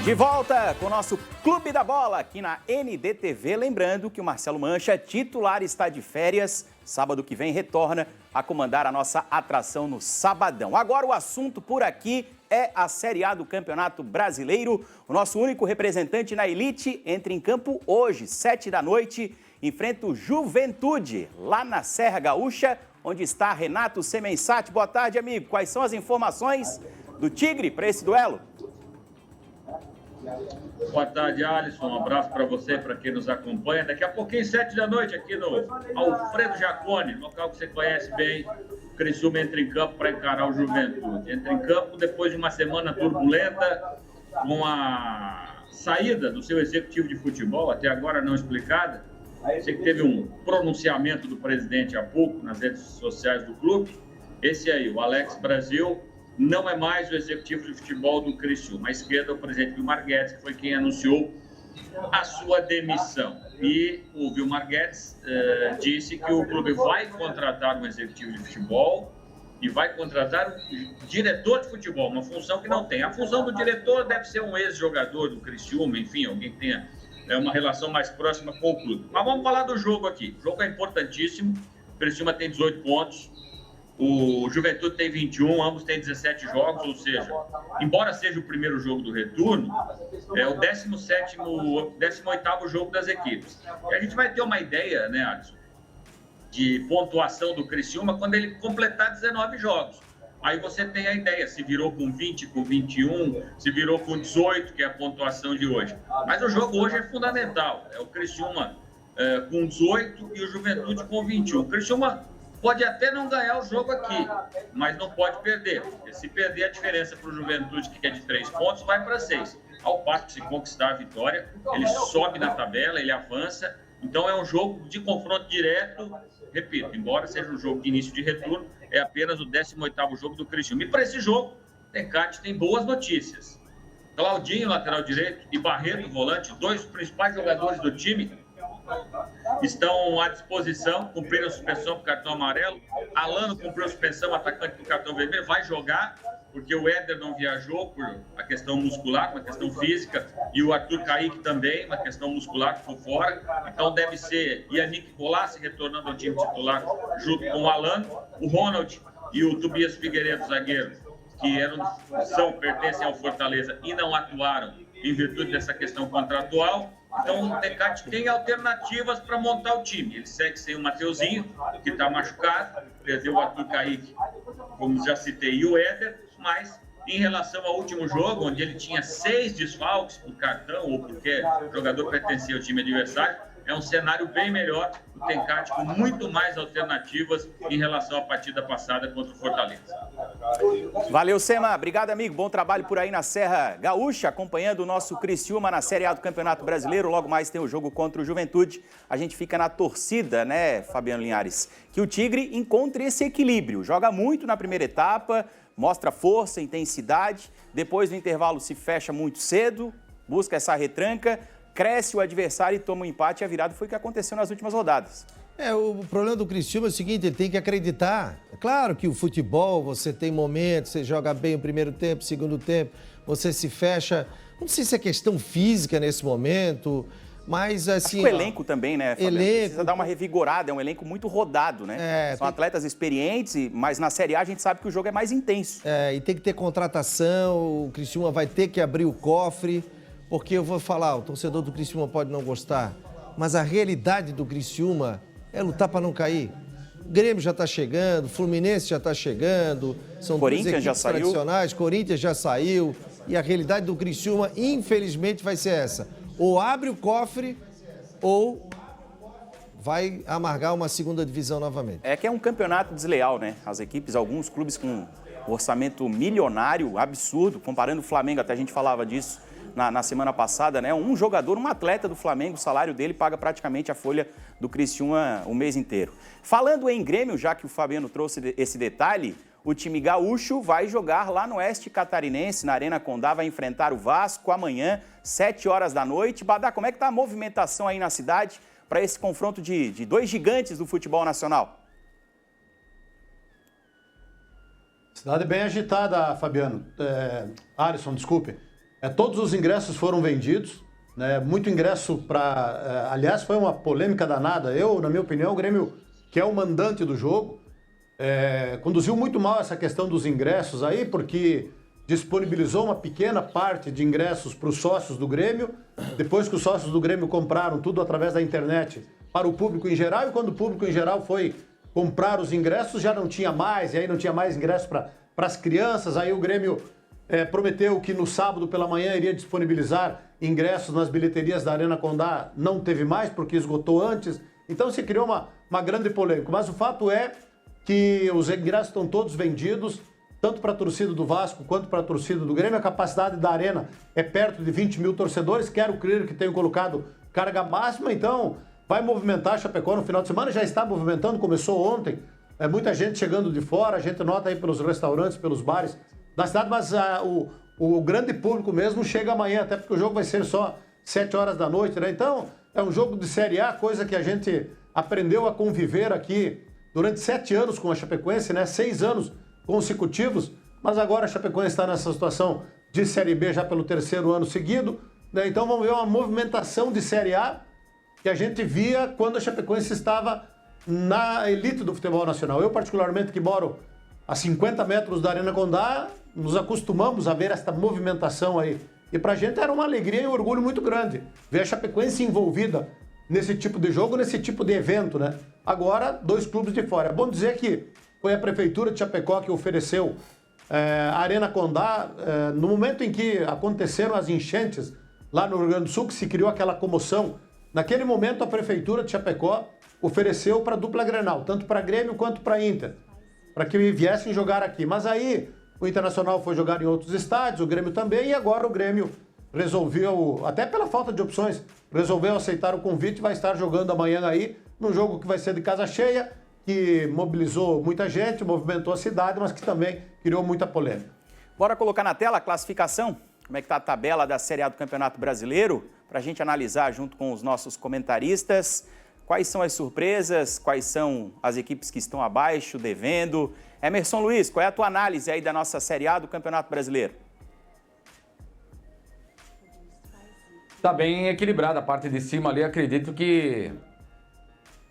De volta com o nosso Clube da Bola aqui na NDTV. Lembrando que o Marcelo Mancha, titular, está de férias. Sábado que vem retorna a comandar a nossa atração no Sabadão. Agora o assunto por aqui é a Série A do Campeonato Brasileiro. O nosso único representante na elite entra em campo hoje, 7 da noite, enfrenta o Juventude, lá na Serra Gaúcha, onde está Renato Semensati. Boa tarde, amigo. Quais são as informações do Tigre para esse duelo? Boa tarde, Alisson. Um abraço para você, para quem nos acompanha. Daqui a pouquinho, 7 da noite, aqui no Alfredo Jaconi, local que você conhece bem. O Criciúma entra em campo para encarar o Juventude. Entra em campo depois de uma semana turbulenta, com a saída do seu executivo de futebol, até agora não explicada. Sei que teve um pronunciamento do presidente há pouco nas redes sociais do clube. Esse aí, o Alex Brasil, não é mais o executivo de futebol do Criciúma. À esquerda, o presidente Vilmar Guedes, que foi quem anunciou a sua demissão. E o Vilmar Guedes disse que o clube vai contratar um executivo de futebol e vai contratar um diretor de futebol, uma função que não tem. A função do diretor deve ser um ex-jogador do Criciúma, enfim, alguém que tenha uma relação mais próxima com o clube. Mas vamos falar do jogo aqui. O jogo é importantíssimo. O Criciúma tem 18 pontos. O Juventude tem 21, ambos têm 17 jogos, ou seja, embora seja o primeiro jogo do retorno, é o 18º jogo das equipes. E a gente vai ter uma ideia, né, Alisson, de pontuação do Criciúma quando ele completar 19 jogos. Aí você tem a ideia, se virou com 20, com 21, se virou com 18, que é a pontuação de hoje. Mas o jogo hoje é fundamental, é o Criciúma com 18 e o Juventude com 21. O Criciúma pode até não ganhar o jogo aqui, mas não pode perder. Porque se perder, a diferença para o Juventude, que é de 3 pontos, vai para 6. Ao passo que, se conquistar a vitória, ele sobe na tabela, ele avança. Então, é um jogo de confronto direto. Repito, embora seja um jogo de início de retorno, é apenas o 18º jogo do Criciúma. E para esse jogo, o Tencate tem boas notícias. Claudinho, lateral direito, e Barreto, volante, dois principais jogadores do time, estão à disposição, cumpriram a suspensão por cartão amarelo. Alano cumpriu a suspensão, atacante do cartão vermelho, vai jogar, porque o Éder não viajou por a questão muscular, uma questão física, e o Arthur Kaique também, uma questão muscular, que ficou fora. Então deve ser Yannick Bolassi retornando ao time titular junto com o Alano, o Ronald e o Tobias Figueiredo, zagueiro, que pertencem ao Fortaleza e não atuaram em virtude dessa questão contratual. Então, o Tencate tem alternativas para montar o time. Ele segue sem o Mateuzinho, que está machucado, perdeu o Arthur Kaique, como já citei, e o Éder, mas em relação ao último jogo, onde ele tinha 6 desfalques por cartão ou porque o jogador pertencia ao time adversário, é um cenário bem melhor, o Tencate com muito mais alternativas em relação à partida passada contra o Fortaleza. Valeu, Sema. Obrigado, amigo. Bom trabalho por aí na Serra Gaúcha, acompanhando o nosso Criciúma na Série A do Campeonato Brasileiro. Logo mais tem o jogo contra o Juventude. A gente fica na torcida, né, Fabiano Linhares, que o Tigre encontre esse equilíbrio. Joga muito na primeira etapa, mostra força, intensidade. Depois do intervalo se fecha muito cedo, busca essa retranca, cresce o adversário e toma um empate. E a virada foi o que aconteceu nas últimas rodadas. O problema do Criciúma é o seguinte, ele tem que acreditar. É claro que o futebol, você tem momentos, você joga bem o primeiro tempo, o segundo tempo, você se fecha. Não sei se é questão física nesse momento, mas assim... Acho que o elenco também, né, Fabiano? Elenco... Precisa dar uma revigorada, é um elenco muito rodado, né? São atletas experientes, mas na Série A a gente sabe que o jogo é mais intenso. E tem que ter contratação, o Criciúma vai ter que abrir o cofre, porque eu vou falar, o torcedor do Criciúma pode não gostar, mas a realidade do Criciúma é lutar para não cair. O Grêmio já está chegando, o Fluminense já está chegando, são duas equipes tradicionais, Corinthians já saiu, e a realidade do Criciúma, infelizmente, vai ser essa. Ou abre o cofre, ou vai amargar uma segunda divisão novamente. É que é um campeonato desleal, né? As equipes, alguns clubes com um orçamento milionário, absurdo, comparando o Flamengo, até a gente falava disso na semana passada, né? Um jogador, um atleta do Flamengo, o salário dele paga praticamente a folha do Criciúma o mês inteiro. Falando em Grêmio, já que o Fabiano trouxe esse detalhe, o time gaúcho vai jogar lá no Oeste Catarinense, na Arena Condá, vai enfrentar o Vasco amanhã, 7 horas da noite. Badá, como é que tá a movimentação aí na cidade para esse confronto de dois gigantes do futebol nacional? Cidade bem agitada, Fabiano. Alisson, desculpe. Todos os ingressos foram vendidos, né? Muito ingresso para... aliás, foi uma polêmica danada. Na minha opinião, o Grêmio, que é o mandante do jogo, conduziu muito mal essa questão dos ingressos aí, porque disponibilizou uma pequena parte de ingressos para os sócios do Grêmio, depois que os sócios do Grêmio compraram tudo através da internet para o público em geral, e quando o público em geral foi comprar os ingressos, já não tinha mais, e aí não tinha mais ingressos para as crianças, aí o Grêmio prometeu que no sábado pela manhã iria disponibilizar ingressos nas bilheterias da Arena Condá, não teve mais porque esgotou antes, então se criou uma grande polêmica, mas o fato é que os ingressos estão todos vendidos, tanto para a torcida do Vasco quanto para a torcida do Grêmio. A capacidade da Arena é perto de 20 mil torcedores, quero crer que tenham colocado carga máxima, então vai movimentar Chapecó no final de semana, já está movimentando, começou ontem, muita gente chegando de fora, a gente nota aí pelos restaurantes, pelos bares da cidade, mas o grande público mesmo chega amanhã, até porque o jogo vai ser só 7 horas da noite, né? Então, é um jogo de Série A, coisa que a gente aprendeu a conviver aqui durante 7 anos com a Chapecoense, né? 6 anos consecutivos, mas agora a Chapecoense está nessa situação de Série B já pelo 3º ano seguido, né? Então vamos ver uma movimentação de Série A que a gente via quando a Chapecoense estava na elite do futebol nacional. Eu, particularmente, que moro a 50 metros da Arena Condá, nos acostumamos a ver esta movimentação aí. E pra gente era uma alegria e um orgulho muito grande ver a Chapecoense envolvida nesse tipo de jogo, nesse tipo de evento, né? Agora, 2 clubes de fora. É bom dizer que foi a Prefeitura de Chapecó que ofereceu a Arena Condá no momento em que aconteceram as enchentes lá no Rio Grande do Sul, que se criou aquela comoção. Naquele momento, a Prefeitura de Chapecó ofereceu para a dupla Grenal, tanto para Grêmio quanto para Inter, para que viessem jogar aqui. Mas aí o Internacional foi jogar em outros estádios, o Grêmio também, e agora o Grêmio resolveu, até pela falta de opções, resolveu aceitar o convite e vai estar jogando amanhã aí, num jogo que vai ser de casa cheia, que mobilizou muita gente, movimentou a cidade, mas que também criou muita polêmica. Bora colocar na tela a classificação? Como é que está a tabela da Série A do Campeonato Brasileiro? Para a gente analisar junto com os nossos comentaristas. Quais são as surpresas, quais são as equipes que estão abaixo, devendo. Emerson Luiz, qual é a tua análise aí da nossa Série A do Campeonato Brasileiro? Está bem equilibrada a parte de cima ali, acredito que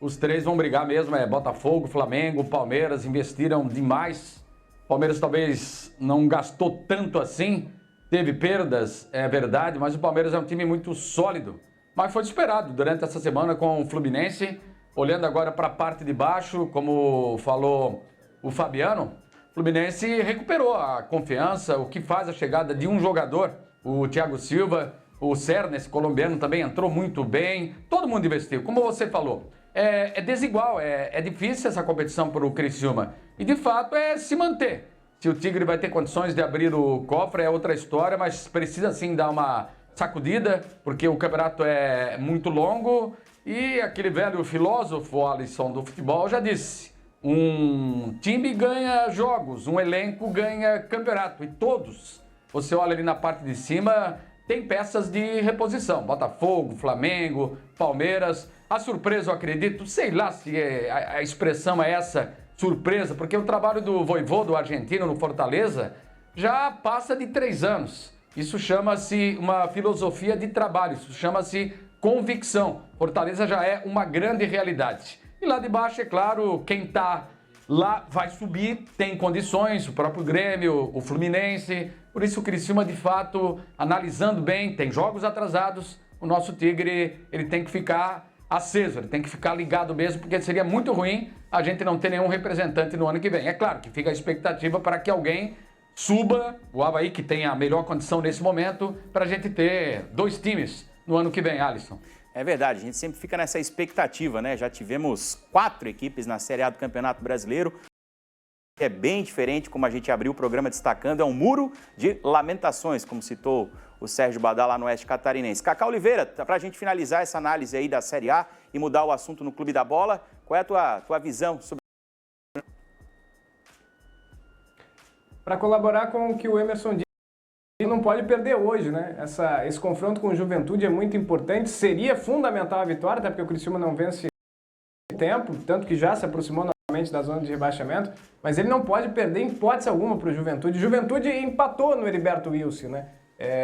os 3 vão brigar mesmo, Botafogo, Flamengo, Palmeiras, investiram demais. Palmeiras talvez não gastou tanto assim, teve perdas, é verdade, mas o Palmeiras é um time muito sólido. Mas foi esperado durante essa semana com o Fluminense. Olhando agora para a parte de baixo, como falou o Fabiano, o Fluminense recuperou a confiança, o que faz a chegada de um jogador, o Thiago Silva, o Cernes, colombiano, também entrou muito bem. Todo mundo investiu, como você falou. É desigual, é difícil essa competição para o Criciúma. E de fato é se manter. Se o Tigre vai ter condições de abrir o cofre é outra história, mas precisa sim dar uma sacudida, porque o campeonato é muito longo e aquele velho filósofo Alisson do futebol já disse, um time ganha jogos, um elenco ganha campeonato e todos, você olha ali na parte de cima, tem peças de reposição, Botafogo, Flamengo, Palmeiras, a surpresa eu acredito, sei lá se a expressão é essa, surpresa, porque o trabalho do Vojvoda, do argentino no Fortaleza, já passa de 3 anos. Isso chama-se uma filosofia de trabalho, isso chama-se convicção. Fortaleza já é uma grande realidade. E lá de baixo, é claro, quem está lá vai subir, tem condições, o próprio Grêmio, o Fluminense. Por isso o Criciúma, de fato, analisando bem, tem jogos atrasados, o nosso Tigre ele tem que ficar aceso, ele tem que ficar ligado mesmo, porque seria muito ruim a gente não ter nenhum representante no ano que vem. É claro que fica a expectativa para que alguém suba, o Avaí que tem a melhor condição nesse momento, para a gente ter 2 times no ano que vem, Alisson. É verdade, a gente sempre fica nessa expectativa, né? Já tivemos 4 equipes na Série A do Campeonato Brasileiro. É bem diferente, como a gente abriu o programa destacando, é um muro de lamentações, como citou o Sérgio Badá lá no Oeste Catarinense. Cacá Oliveira, para a gente finalizar essa análise aí da Série A e mudar o assunto no Clube da Bola, qual é a tua visão sobre... Para colaborar com o que o Emerson disse, não pode perder hoje, né? Esse confronto com o Juventude é muito importante, seria fundamental a vitória, até porque o Criciúma não vence tempo, tanto que já se aproximou novamente da zona de rebaixamento, mas ele não pode perder em hipótese alguma para o Juventude. Juventude empatou no Heriberto Wilson, né?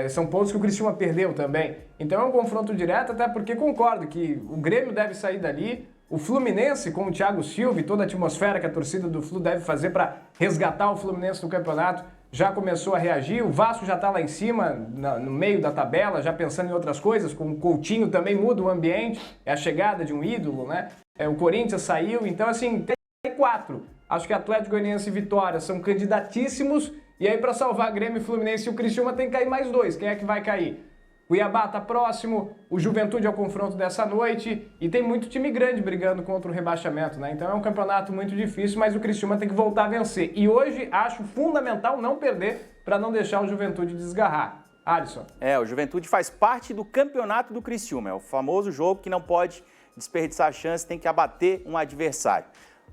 São pontos que o Criciúma perdeu também. Então é um confronto direto, até porque concordo que o Grêmio deve sair dali, o Fluminense, com o Thiago Silva e toda a atmosfera que a torcida do Flu deve fazer para resgatar o Fluminense no campeonato, já começou a reagir. O Vasco já está lá em cima, no meio da tabela, já pensando em outras coisas. Com o Coutinho também muda o ambiente, é a chegada de um ídolo, né? O Corinthians saiu, então assim, tem 4. Acho que Atlético Goianiense e Vitória são candidatíssimos. E aí, para salvar Grêmio, Fluminense e o Criciúma, tem que cair mais 2. Quem é que vai cair? Cuiabá tá próximo, o Juventude é o confronto dessa noite e tem muito time grande brigando contra o rebaixamento, né? Então é um campeonato muito difícil, mas o Criciúma tem que voltar a vencer. E hoje acho fundamental não perder para não deixar o Juventude desgarrar. Alisson. O Juventude faz parte do campeonato do Criciúma. É o famoso jogo que não pode desperdiçar a chance, tem que abater um adversário.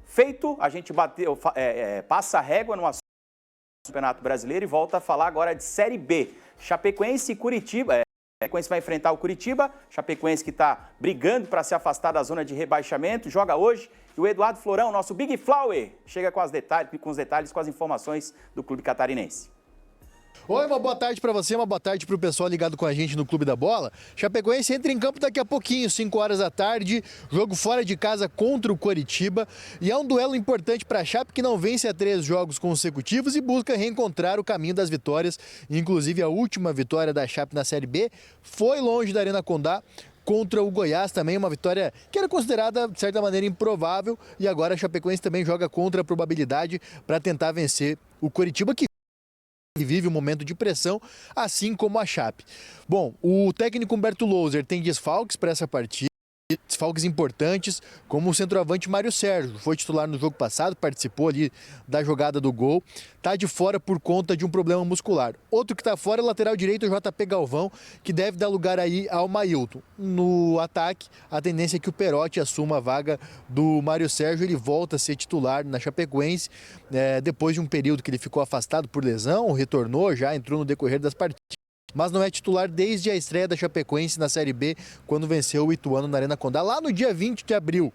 Feito, a gente passa a régua no assunto do Campeonato Brasileiro e volta a falar agora de Série B. Chapecoense e Curitiba. Chapecoense vai enfrentar o Curitiba, Chapecoense que está brigando para se afastar da zona de rebaixamento, joga hoje. E o Eduardo Florão, nosso Big Flower, chega com os detalhes, com as informações do clube catarinense. Oi, uma boa tarde para você, uma boa tarde para o pessoal ligado com a gente no Clube da Bola. Chapecoense entra em campo daqui a pouquinho, 5 horas da tarde, jogo fora de casa contra o Coritiba. E é um duelo importante para a Chape, que não vence há 3 jogos consecutivos e busca reencontrar o caminho das vitórias. Inclusive a última vitória da Chape na Série B foi longe da Arena Condá, contra o Goiás, também uma vitória que era considerada, de certa maneira, improvável. E agora a Chapecoense também joga contra a probabilidade para tentar vencer o Coritiba, que vive um momento de pressão, assim como a Chape. Bom, o técnico Humberto Louser tem desfalques para essa partida, desfalques importantes, como o centroavante Mário Sérgio, foi titular no jogo passado, participou ali da jogada do gol, está de fora por conta de um problema muscular. Outro que está fora é o lateral direito, o JP Galvão, que deve dar lugar aí ao Mailton. No ataque, a tendência é que o Perotti assuma a vaga do Mário Sérgio, ele volta a ser titular na Chapecoense, depois de um período que ele ficou afastado por lesão, retornou, já entrou no decorrer das partidas, mas não é titular desde a estreia da Chapecoense na Série B, quando venceu o Ituano na Arena Condá, lá no dia 20 de abril.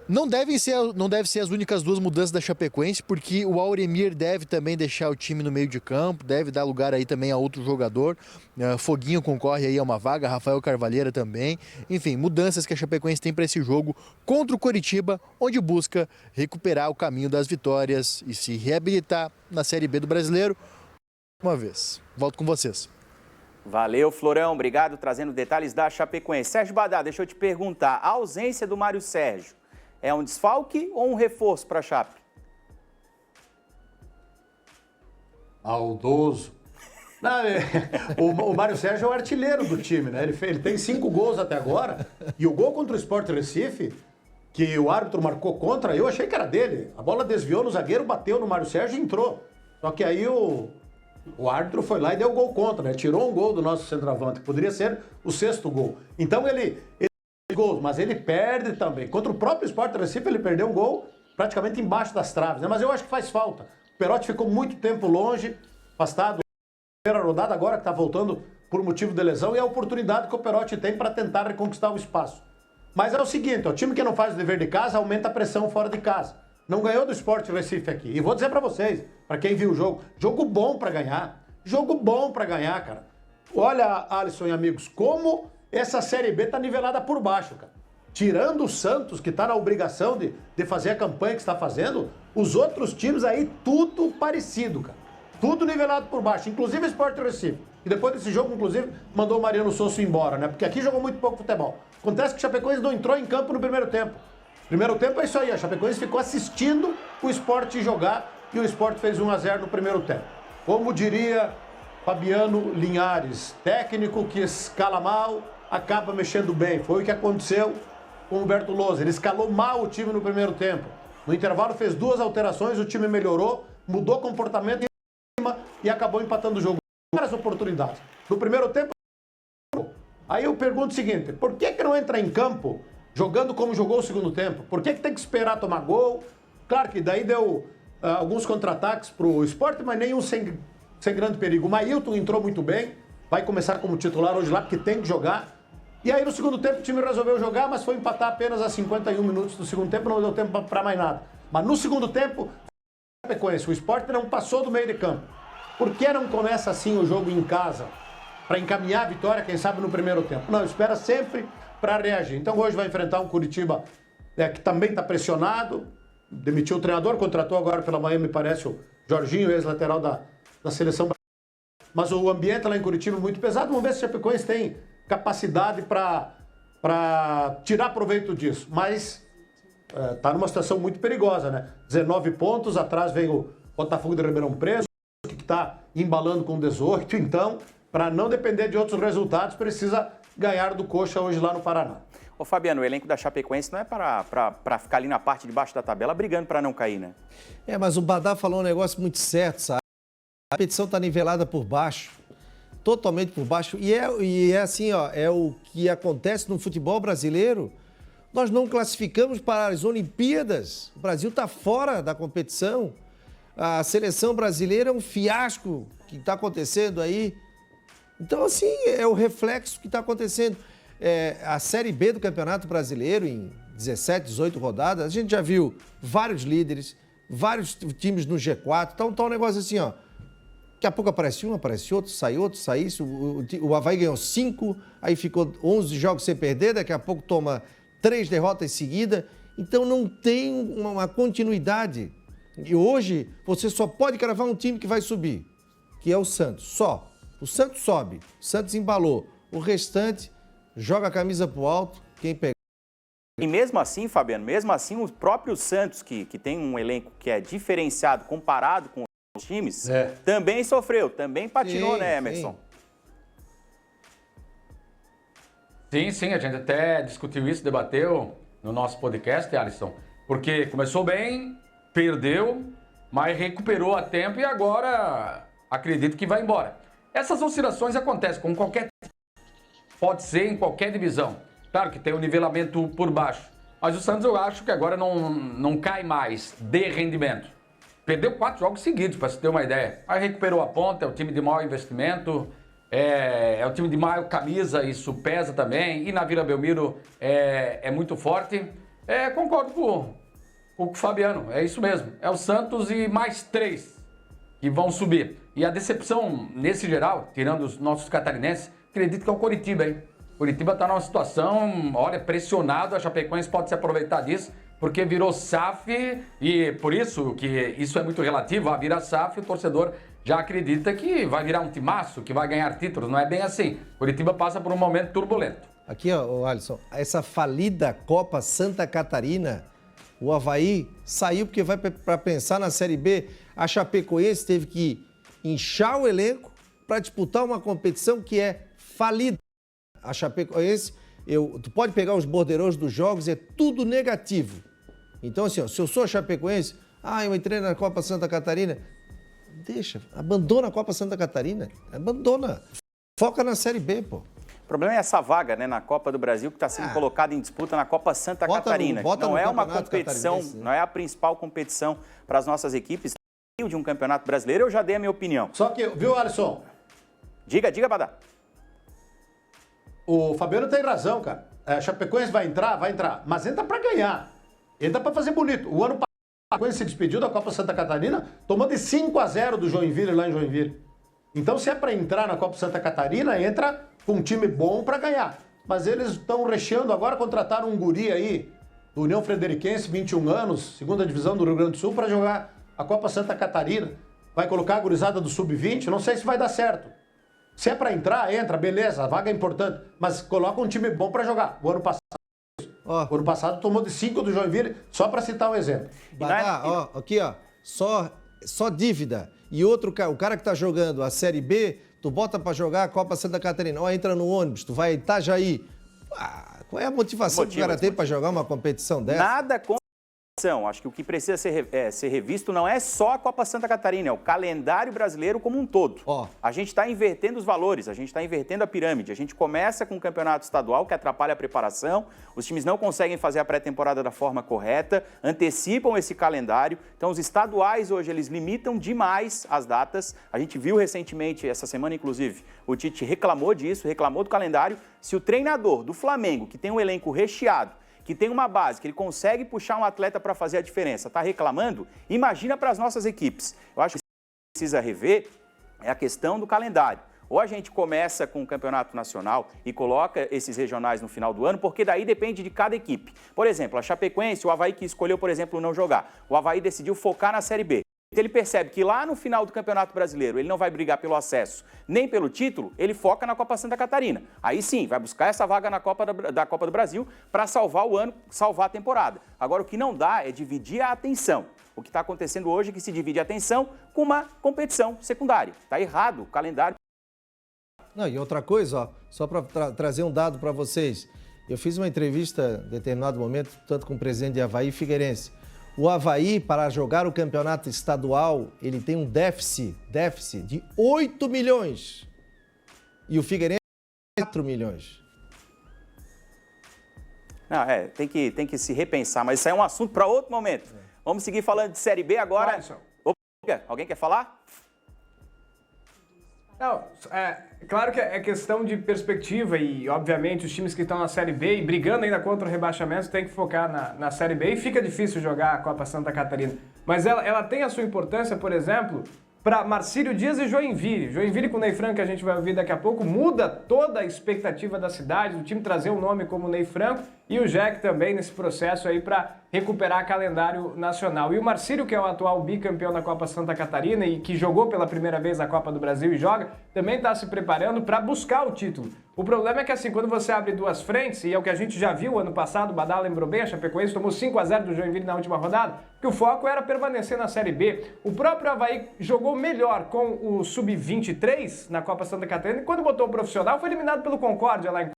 Não devem ser as únicas 2 mudanças da Chapecoense, porque o Auremir deve também deixar o time no meio de campo, deve dar lugar aí também a outro jogador. Foguinho concorre aí a uma vaga, Rafael Carvalheira também. Enfim, mudanças que a Chapecoense tem para esse jogo contra o Coritiba, onde busca recuperar o caminho das vitórias e se reabilitar na Série B do Brasileiro. Uma vez. Volto com vocês. Valeu, Florão. Obrigado, trazendo detalhes da Chapecoense. Sérgio Badá, deixa eu te perguntar, a ausência do Mário Sérgio é um desfalque ou um reforço para a Chape? Maldoso. Não, o Mário Sérgio é o artilheiro do time, né? Ele tem 5 gols até agora. E o gol contra o Sport Recife, que o árbitro marcou contra, eu achei que era dele. A bola desviou no zagueiro, bateu no Mário Sérgio e entrou. Só que aí o árbitro foi lá e deu gol contra, né? Tirou um gol do nosso centroavante, que poderia ser o 6º gol. Então ele gol, mas ele perde também. Contra o próprio Sport Recife, ele perdeu um gol praticamente embaixo das traves, né? Mas eu acho que faz falta. O Perotti ficou muito tempo longe, afastado. Primeira rodada agora que está voltando por motivo de lesão e a oportunidade que o Perotti tem para tentar reconquistar o espaço. Mas é o seguinte, o time que não faz o dever de casa aumenta a pressão fora de casa. Não ganhou do Sport Recife aqui. E vou dizer para vocês, para quem viu o jogo bom para ganhar. Jogo bom para ganhar, cara. Olha, Alisson e amigos, como essa Série B tá nivelada por baixo, cara. Tirando o Santos, que tá na obrigação de fazer a campanha que está fazendo, os outros times aí, tudo parecido, cara. Tudo nivelado por baixo, inclusive o Sport Recife. E depois desse jogo, inclusive, mandou o Mariano Souza embora, né? Porque aqui jogou muito pouco futebol. Acontece que o Chapecoense não entrou em campo no primeiro tempo. Primeiro tempo é isso aí, a Chapecoense ficou assistindo o Sport jogar e o Sport fez 1-0 no primeiro tempo. Como diria Fabiano Linhares, técnico que escala mal, acaba mexendo bem. Foi o que aconteceu com o Humberto Louser. Ele escalou mal o time no primeiro tempo. No intervalo fez 2 alterações, o time melhorou, mudou o comportamento e acabou empatando o jogo. Várias oportunidades. No primeiro tempo, aí eu pergunto o seguinte, por que não entra em campo jogando como jogou o segundo tempo? Por que tem que esperar tomar gol? Claro que daí deu alguns contra-ataques pro Sport, mas nenhum sem grande perigo. O Mailton entrou muito bem, vai começar como titular hoje lá, porque tem que jogar. E aí no segundo tempo o time resolveu jogar, mas foi empatar apenas a 51 minutos do segundo tempo, não deu tempo para mais nada. Mas no segundo tempo, o Sport não passou do meio de campo. Por que não começa assim o jogo em casa? Para encaminhar a vitória, quem sabe, no primeiro tempo. Não, espera sempre para reagir. Então hoje vai enfrentar um Curitiba que também está pressionado, demitiu o treinador, contratou agora pela manhã, me parece, o Jorginho, ex-lateral da seleção brasileira. Mas o ambiente lá em Curitiba é muito pesado. Vamos ver se o Chapecoense tem capacidade para tirar proveito disso. Mas está numa situação muito perigosa, né? 19 pontos, atrás vem o Botafogo de Ribeirão Preto, que está embalando com 18. Então, para não depender de outros resultados, precisa ganhar do Coxa hoje lá no Paraná. Ô Fabiano, o elenco da Chapecoense não é para ficar ali na parte de baixo da tabela brigando para não cair, né? Mas o Badá falou um negócio muito certo, sabe? A competição está nivelada por baixo, totalmente por baixo. E é assim, ó, é o que acontece no futebol brasileiro. Nós não classificamos para as Olimpíadas. O Brasil está fora da competição. A seleção brasileira é um fiasco que está acontecendo aí. Então, assim, é o reflexo que está acontecendo. A Série B do Campeonato Brasileiro, em 17, 18 rodadas, a gente já viu vários líderes, vários times no G4. Então, tá um negócio assim, ó. Daqui a pouco aparece um, aparece outro, sai isso. O Avaí ganhou 5, aí ficou 11 jogos sem perder, daqui a pouco toma 3 derrotas seguidas. Então não tem uma continuidade. E hoje você só pode cravar um time que vai subir, que é o Santos, só. O Santos sobe, o Santos embalou. O restante joga a camisa pro alto, quem pega. E mesmo assim, Fabiano, mesmo assim o próprio Santos, que tem um elenco que é diferenciado comparado com os times, também sofreu, também patinou, né, Emerson? Sim, a gente até discutiu isso, debateu no nosso podcast, Alisson, porque começou bem, perdeu, mas recuperou a tempo e agora acredito que vai embora. Essas oscilações acontecem com qualquer time, pode ser em qualquer divisão. Claro que tem um nivelamento por baixo, mas o Santos eu acho que agora não cai mais de rendimento. Perdeu 4 jogos seguidos, para você ter uma ideia. Aí recuperou a ponta, é o time de maior investimento, é o time de maior camisa, isso pesa também. E na Vila Belmiro é muito forte. Concordo com o Fabiano, é isso mesmo. É o Santos e mais 3 que vão subir. E a decepção, nesse geral, tirando os nossos catarinenses, acredito que é o Coritiba, hein? O Coritiba está numa situação, olha, pressionado, a Chapecoense pode se aproveitar disso, porque virou SAF e por isso que isso é muito relativo, a virar SAF, o torcedor já acredita que vai virar um timaço, que vai ganhar títulos, não é bem assim. Curitiba passa por um momento turbulento. Aqui, ó, Alisson, essa falida Copa Santa Catarina, o Avaí saiu porque vai para pensar na Série B. A Chapecoense teve que inchar o elenco para disputar uma competição que é falida. A Chapecoense, tu pode pegar os borderões dos jogos, é tudo negativo. Então, assim, ó, se eu sou a Chapecoense, eu entrei na Copa Santa Catarina, abandona a Copa Santa Catarina, abandona. Foca na Série B, pô. O problema é essa vaga, né, na Copa do Brasil, que está sendo colocada em disputa na Copa Santa Catarina. Não é uma competição, não é a principal competição para as nossas equipes. De um campeonato brasileiro, eu já dei a minha opinião. Só que, viu, Alisson? Diga, Badá. O Fabiano tem razão, cara. A Chapecoense vai entrar, mas entra para ganhar. Entra para fazer bonito. O ano passado, a Chapecoense se despediu da Copa Santa Catarina, tomando de 5-0 do Joinville, lá em Joinville. Então, se é para entrar na Copa Santa Catarina, entra com um time bom para ganhar. Mas eles estão recheando agora, contrataram um guri aí, do União Frederiquense, 21 anos, segunda divisão do Rio Grande do Sul, para jogar a Copa Santa Catarina. Vai colocar a gurizada do Sub-20, não sei se vai dar certo. Se é para entrar, entra, beleza, a vaga é importante. Mas coloca um time bom para jogar. O ano passado tomou de 5 do Joinville, só para citar um exemplo. Badá, aqui, ó, só dívida. E outro, o cara que tá jogando a Série B, tu bota para jogar a Copa Santa Catarina. Entra no ônibus, tu vai em Itajaí. Qual é a motivação que o cara tem para jogar uma competição dessa? Nada contra. Acho que o que precisa ser revisto não é só a Copa Santa Catarina, é o calendário brasileiro como um todo. A gente está invertendo os valores, a gente está invertendo a pirâmide. A gente começa com o campeonato estadual, que atrapalha a preparação, os times não conseguem fazer a pré-temporada da forma correta, antecipam esse calendário. Então, os estaduais hoje, eles limitam demais as datas. A gente viu recentemente, essa semana inclusive, o Tite reclamou disso, reclamou do calendário. Se o treinador do Flamengo, que tem um elenco recheado, que tem uma base, que ele consegue puxar um atleta para fazer a diferença, está reclamando, imagina para as nossas equipes. Eu acho que precisa rever é a questão do calendário. Ou a gente começa com o campeonato nacional e coloca esses regionais no final do ano, porque daí depende de cada equipe. Por exemplo, a Chapecoense, o Avaí que escolheu, por exemplo, não jogar. O Avaí decidiu focar na Série B. Ele percebe que lá no final do Campeonato Brasileiro ele não vai brigar pelo acesso nem pelo título, ele foca na Copa Santa Catarina. Aí sim, vai buscar essa vaga na Copa do Brasil para salvar o ano, salvar a temporada. Agora, o que não dá é dividir a atenção. O que está acontecendo hoje é que se divide a atenção com uma competição secundária. Está errado o calendário. Não, e outra coisa, ó, só para trazer um dado para vocês. Eu fiz uma entrevista em determinado momento, tanto com o presidente de Avaí e Figueirense. O Avaí, para jogar o campeonato estadual, ele tem um déficit de 8 milhões. E o Figueirense 4 milhões. Não, tem que se repensar, mas isso aí é um assunto para outro momento. Vamos seguir falando de Série B agora. Opa, alguém quer falar? Não, claro que é questão de perspectiva e, obviamente, os times que estão na Série B e brigando ainda contra o rebaixamento têm que focar na Série B e fica difícil jogar a Copa Santa Catarina. Mas ela tem a sua importância, por exemplo, para Marcílio Dias e Joinville. Joinville com o Ney Franco, que a gente vai ouvir daqui a pouco, muda toda a expectativa da cidade, do time trazer um nome como Ney Franco e o Jack também nesse processo aí para recuperar calendário nacional. E o Marcílio, que é o atual bicampeão da Copa Santa Catarina e que jogou pela primeira vez a Copa do Brasil e joga, também está se preparando para buscar o título. O problema é que assim, quando você abre duas frentes, e é o que a gente já viu ano passado, o Badá lembrou bem, a Chapecoense tomou 5-0 do Joinville na última rodada, que o foco era permanecer na Série B. O próprio Avaí jogou melhor com o Sub-23 na Copa Santa Catarina e quando botou o profissional foi eliminado pelo Concórdia lá em...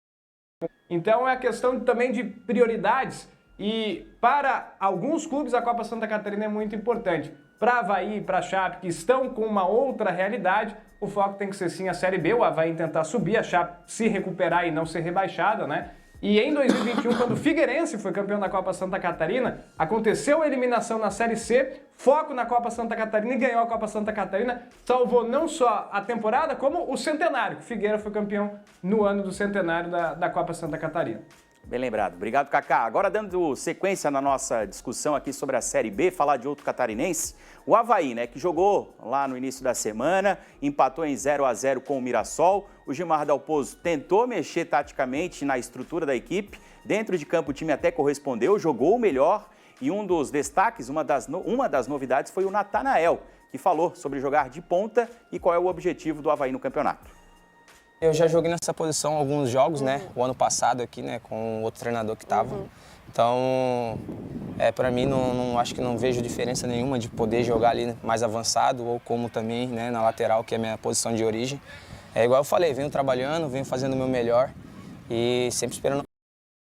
Então é a questão também de prioridades e para alguns clubes a Copa Santa Catarina é muito importante. Para Avaí e para Chape, que estão com uma outra realidade, o foco tem que ser sim a Série B, o Avaí tentar subir, a Chape se recuperar e não ser rebaixada, né? E em 2021, quando o Figueirense foi campeão da Copa Santa Catarina, aconteceu a eliminação na Série C, foco na Copa Santa Catarina e ganhou a Copa Santa Catarina, salvou não só a temporada, como o centenário. O Figueira foi campeão no ano do centenário da Copa Santa Catarina. Bem lembrado. Obrigado, Kaká. Agora, dando sequência na nossa discussão aqui sobre a Série B, falar de outro catarinense, o Avaí, né, que jogou lá no início da semana, empatou em 0-0 com o Mirassol. O Gilmar Dalpozo tentou mexer taticamente na estrutura da equipe. Dentro de campo, o time até correspondeu, jogou o melhor. E um dos destaques, uma das novidades, foi o Natanael, que falou sobre jogar de ponta e qual é o objetivo do Avaí no campeonato. Eu já joguei nessa posição alguns jogos, né? O ano passado aqui, né? Com o outro treinador que estava. Então, para mim, acho que não vejo diferença nenhuma de poder jogar ali mais avançado ou como também, né? Na lateral, que é a minha posição de origem. É igual eu falei, venho trabalhando, venho fazendo o meu melhor e sempre esperando,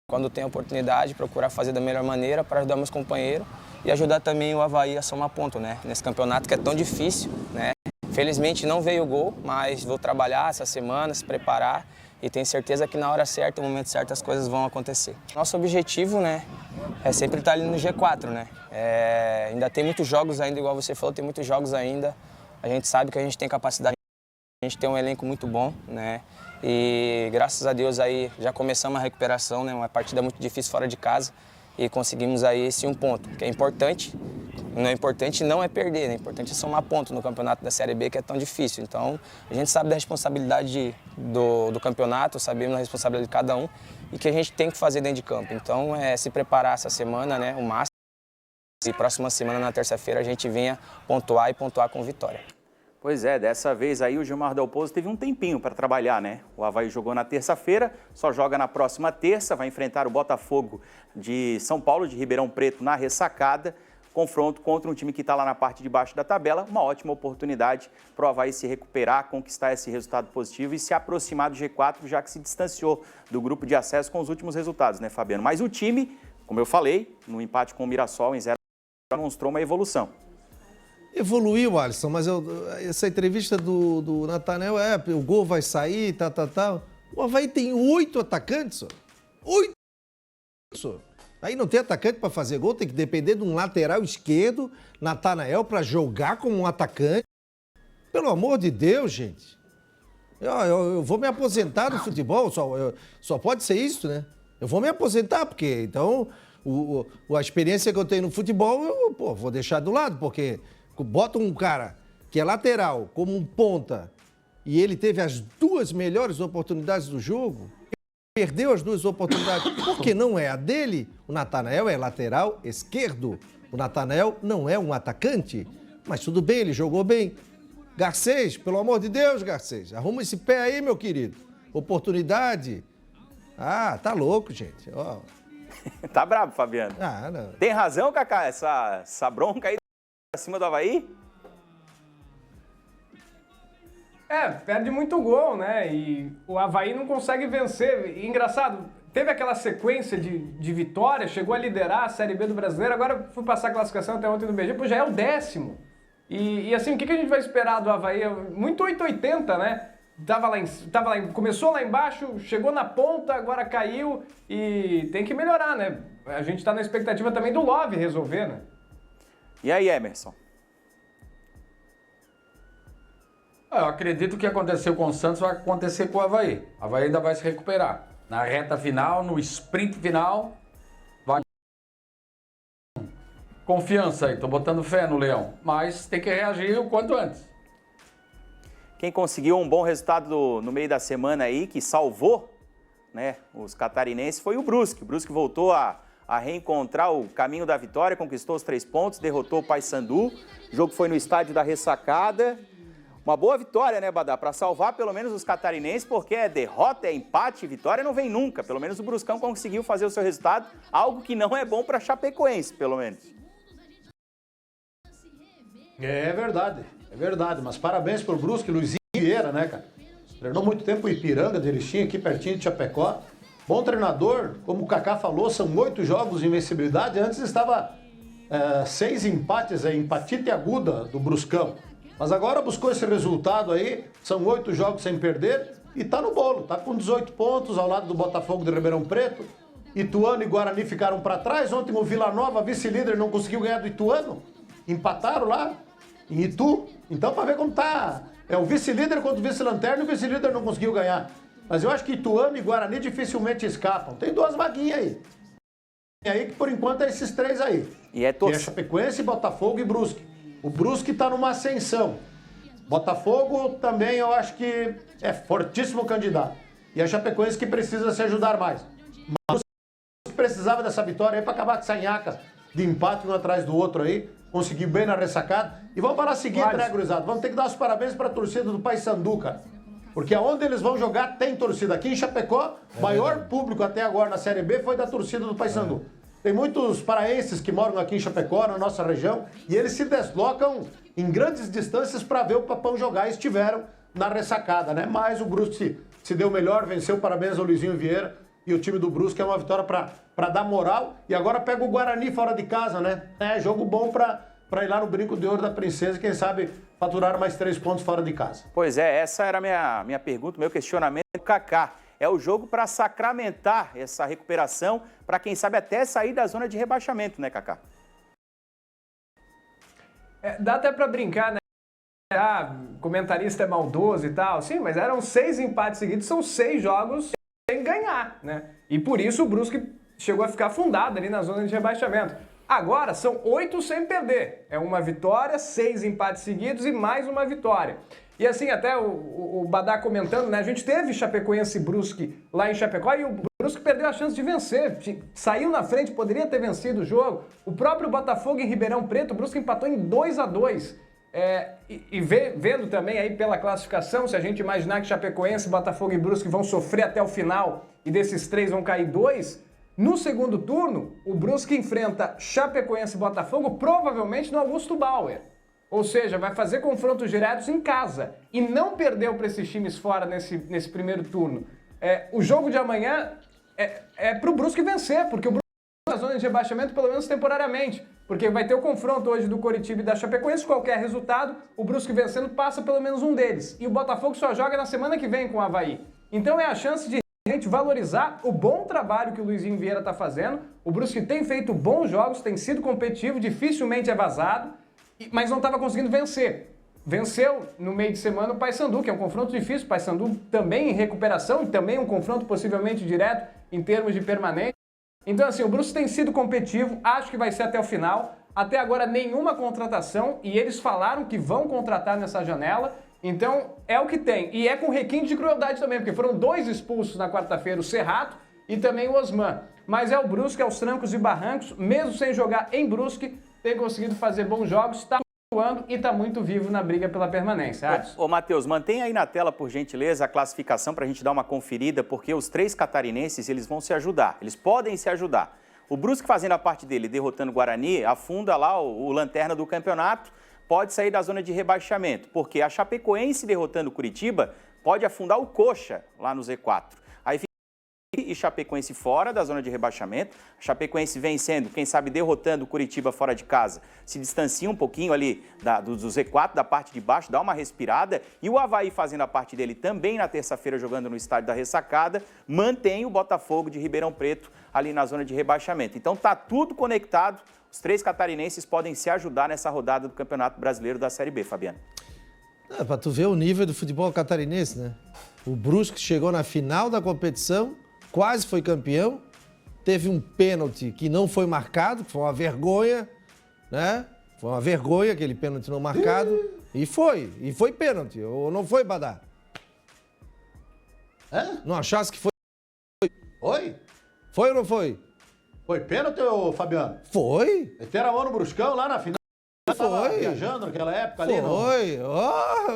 quando tem a oportunidade, procurar fazer da melhor maneira para ajudar meus companheiros e ajudar também o Avaí a somar ponto, né? Nesse campeonato que é tão difícil, né? Felizmente não veio o gol, mas vou trabalhar essa semana, se preparar e tenho certeza que na hora certa, no momento certo, as coisas vão acontecer. Nosso objetivo, né, é sempre estar ali no G4, né? Ainda tem muitos jogos ainda, igual você falou, tem muitos jogos ainda. A gente sabe que a gente tem capacidade, a gente tem um elenco muito bom, né? E graças a Deus aí já começamos a recuperação, né? Uma partida muito difícil fora de casa e conseguimos aí esse 1 ponto, que é importante. O importante não é perder, né? O importante é somar ponto no campeonato da Série B, que é tão difícil. Então, a gente sabe da responsabilidade do campeonato, sabemos da responsabilidade de cada um e que a gente tem que fazer dentro de campo. Então, se preparar essa semana, né, o máximo. E próxima semana, na terça-feira, a gente venha pontuar e pontuar com vitória. Pois é, dessa vez aí o Gilmar Dalpozo teve um tempinho para trabalhar, né? O Avaí jogou na terça-feira, só joga na próxima terça, vai enfrentar o Botafogo de São Paulo, de Ribeirão Preto, na ressacada. Confronto contra um time que está lá na parte de baixo da tabela, uma ótima oportunidade para o Avaí se recuperar, conquistar esse resultado positivo e se aproximar do G4, já que se distanciou do grupo de acesso com os últimos resultados, né, Fabiano? Mas o time, como eu falei, no empate com o Mirassol em 0, demonstrou uma evolução. Evoluiu, Alisson, mas essa entrevista do Natanael o gol vai sair, tal. O Avaí tem 8 atacantes, ó. 8! Aí não tem atacante para fazer gol, tem que depender de um lateral esquerdo, Natanael, para jogar como um atacante. Pelo amor de Deus, gente. Eu vou me aposentar do futebol, só pode ser isso, né? Eu vou me aposentar, porque então a experiência que eu tenho no futebol, eu vou deixar do lado, porque bota um cara que é lateral, como um ponta, e ele teve as 2 melhores oportunidades do jogo, perdeu as 2 oportunidades, porque não é a dele. O Natanael é lateral esquerdo. O Natanael não é um atacante, mas tudo bem, ele jogou bem. Garcês, pelo amor de Deus, Garcês, arruma esse pé aí, meu querido. Oportunidade. Ah, tá louco, gente. Ó. Tá brabo, Fabiano. Ah, não. Tem razão, Kaká, essa bronca aí acima do Avaí? Perde muito gol, né? E o Avaí não consegue vencer. E, engraçado, teve aquela sequência de vitórias, chegou a liderar a Série B do Brasileiro, agora fui passar a classificação até ontem no BG, pô, já é o 10º. E assim, o que a gente vai esperar do Avaí? Muito 880, né? Começou lá embaixo, chegou na ponta, agora caiu e tem que melhorar, né? A gente tá na expectativa também do Love resolver, né? E aí, Emerson? Eu acredito que o que aconteceu com o Santos vai acontecer com o Avaí. O Avaí ainda vai se recuperar. Na reta final, no sprint final, vai... Confiança aí, tô botando fé no Leão. Mas tem que reagir o quanto antes. Quem conseguiu um bom resultado no meio da semana aí, que salvou, né, os catarinenses, foi o Brusque. O Brusque voltou a reencontrar o caminho da vitória, conquistou os 3 pontos, derrotou o Paysandu. O jogo foi no estádio da Ressacada. Uma boa vitória, né, Badá? Para salvar pelo menos os catarinenses, porque é derrota, é empate, vitória não vem nunca. Pelo menos o Bruscão conseguiu fazer o seu resultado, algo que não é bom para Chapecoense, pelo menos. É verdade, mas parabéns pro Brusque, Luizinho Vieira, né, cara? Treinou muito tempo o Ipiranga, de Erechim, aqui pertinho de Chapecó. Bom treinador, como o Kaká falou, são 8 jogos de invencibilidade. Antes estava 6 empates, empatite aguda do Bruscão. Mas agora buscou esse resultado aí, são 8 jogos sem perder e tá no bolo. Tá com 18 pontos ao lado do Botafogo de Ribeirão Preto. Ituano e Guarani ficaram para trás. Ontem o Vila Nova, vice-líder, não conseguiu ganhar do Ituano. Empataram lá em Itu. Então, para ver como tá... É o vice-líder contra o vice-lanterna e o vice-líder não conseguiu ganhar. Mas eu acho que Ituano e Guarani dificilmente escapam. Tem 2 vaguinhas aí. E aí que por enquanto é esses 3 aí. E é Chapecoense, Botafogo e Brusque. O Brusque tá numa ascensão. Botafogo também eu acho que é fortíssimo candidato. E a Chapecoense que precisa se ajudar mais. Mas o Brusque precisava dessa vitória aí para acabar com essa nhaca de empate um atrás do outro aí. Conseguiu bem na ressacada. E vamos falar o seguinte, né, gurizada? Vamos ter que dar os parabéns para a torcida do Paysandu, cara. Porque aonde eles vão jogar tem torcida. Aqui em Chapecó, maior público até agora na Série B foi da torcida do Paysandu. Tem muitos paraenses que moram aqui em Chapecó, na nossa região, e eles se deslocam em grandes distâncias para ver o Papão jogar e estiveram na ressacada, né? Mas o Brusque se deu melhor, venceu, parabéns ao Luizinho Vieira e o time do Brusque, é uma vitória para dar moral. E agora pega o Guarani fora de casa, né? É jogo bom para ir lá no Brinco de Ouro da Princesa, quem sabe faturar mais 3 pontos fora de casa. Pois é, essa era a minha pergunta, meu questionamento do Kaká. É o jogo para sacramentar essa recuperação, para quem sabe até sair da zona de rebaixamento, né, Kaká? Dá até para brincar, né? Comentarista é maldoso e tal. Sim, mas eram 6 empates seguidos, são 6 jogos sem ganhar, né? E por isso o Brusque chegou a ficar afundado ali na zona de rebaixamento. Agora são 8 sem perder. É uma vitória, 6 empates seguidos e mais uma vitória. E assim, até o Badá comentando, né? A gente teve Chapecoense e Brusque lá em Chapecó e o Brusque perdeu a chance de vencer. Saiu na frente, poderia ter vencido o jogo. O próprio Botafogo em Ribeirão Preto, o Brusque empatou em 2-2. Vendo também aí pela classificação, se a gente imaginar que Chapecoense, Botafogo e Brusque vão sofrer até o final e desses 3 vão cair 2, no segundo turno, o Brusque enfrenta Chapecoense e Botafogo provavelmente no Augusto Bauer. Ou seja, vai fazer confrontos diretos em casa e não perdeu para esses times fora nesse primeiro turno. O jogo de amanhã é para o Brusque vencer, porque o Brusque está na zona de rebaixamento pelo menos temporariamente. Porque vai ter o confronto hoje do Coritiba e da Chapecoense, qualquer resultado, o Brusque vencendo passa pelo menos um deles. E o Botafogo só joga na semana que vem com o Avaí. Então é a chance de a gente valorizar o bom trabalho que o Luizinho Vieira está fazendo. O Brusque tem feito bons jogos, tem sido competitivo, dificilmente é vazado, mas não estava conseguindo vencer. Venceu no meio de semana o Paysandu, que é um confronto difícil. O Paysandu também em recuperação e também um confronto possivelmente direto em termos de permanente. Então, assim, o Brusque tem sido competitivo, acho que vai ser até o final. até agora nenhuma contratação e eles falaram que vão contratar nessa janela. Então é o que tem. E é com requinte de crueldade também, porque foram 2 expulsos na quarta-feira, o Serrato e também o Osman. Mas é o Brusque, aos trancos e barrancos, mesmo sem jogar em Brusque, tem conseguido fazer bons jogos, está atuando e está muito vivo na briga pela permanência. Ô, Matheus, mantém aí na tela, por gentileza, a classificação para a gente dar uma conferida, porque os 3 catarinenses, eles vão se ajudar, eles podem se ajudar. O Brusque fazendo a parte dele, derrotando o Guarani, afunda lá o lanterna do campeonato, pode sair da zona de rebaixamento, porque a Chapecoense derrotando o Curitiba pode afundar o Coxa lá no Z4. Aí fica e Chapecoense fora da zona de rebaixamento, a Chapecoense vencendo, quem sabe derrotando o Curitiba fora de casa, se distancia um pouquinho ali do Z4, da parte de baixo, dá uma respirada, e o Avaí fazendo a parte dele também na terça-feira jogando no estádio da Ressacada, mantém o Botafogo de Ribeirão Preto ali na zona de rebaixamento. Então tá tudo conectado, os 3 catarinenses podem se ajudar nessa rodada do Campeonato Brasileiro da Série B, Fabiano. Para tu ver o nível do futebol catarinense, né? O Brusque chegou na final da competição, quase foi campeão, teve um pênalti que não foi marcado, que foi uma vergonha, né? Foi uma vergonha aquele pênalti não marcado, e foi pênalti, ou não foi, Badá? Não achasse que foi? Oi? Foi ou não foi? Foi pênalti, ô Fabiano? Foi. Meteram a mão no Bruscão lá na final. Tava Foi. viajando naquela época ali, não? Foi.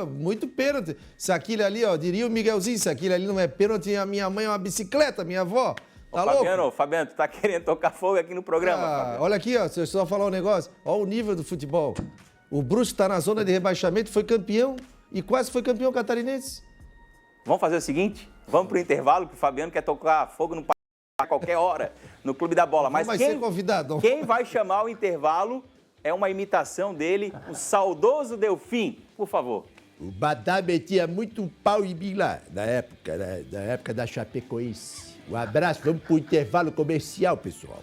Muito pênalti. Se aquilo ali, diria o Miguelzinho, se aquilo ali não é pênalti, a minha mãe é uma bicicleta, minha avó. Tá louco? Fabiano, tu tá querendo tocar fogo aqui no programa, olha aqui, deixa eu só falar um negócio. Olha o nível do futebol. O Brusque tá na zona de rebaixamento, foi campeão e quase foi campeão catarinense. Vamos fazer o seguinte? Vamos pro intervalo, que o Fabiano quer tocar fogo no a qualquer hora no Clube da Bola. Mas vai ser convidado. Quem vai chamar o intervalo é uma imitação dele, o saudoso Delfim. Por favor. O Badá metia muito pau em mim lá, na época da Chapecoense. Um abraço, vamos pro intervalo comercial, pessoal.